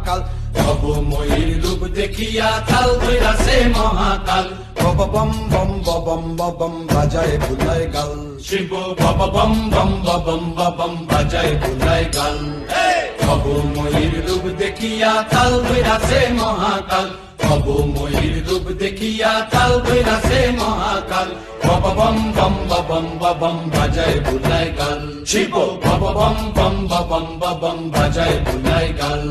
মহাকাল। ভব ময়ূর রূপ দেখিয়া কাল ধৈরাছে মহাকাল। বব বম বম বম বম বাজায় বুলায় গাল। শিব ভব বম বম বম বম বাজায় বুলায় গাল। ভব ময়ূর রূপ দেখিয়া কাল ধৈরাছে মহাকাল। ভব ময়ূর রূপ দেখিয়া কাল ধৈরাছে মহাকাল। ভব বম বম বম বাজায় বুলায় গাল। শিব ভব বম বম বম বাজায় বুলায় গাল।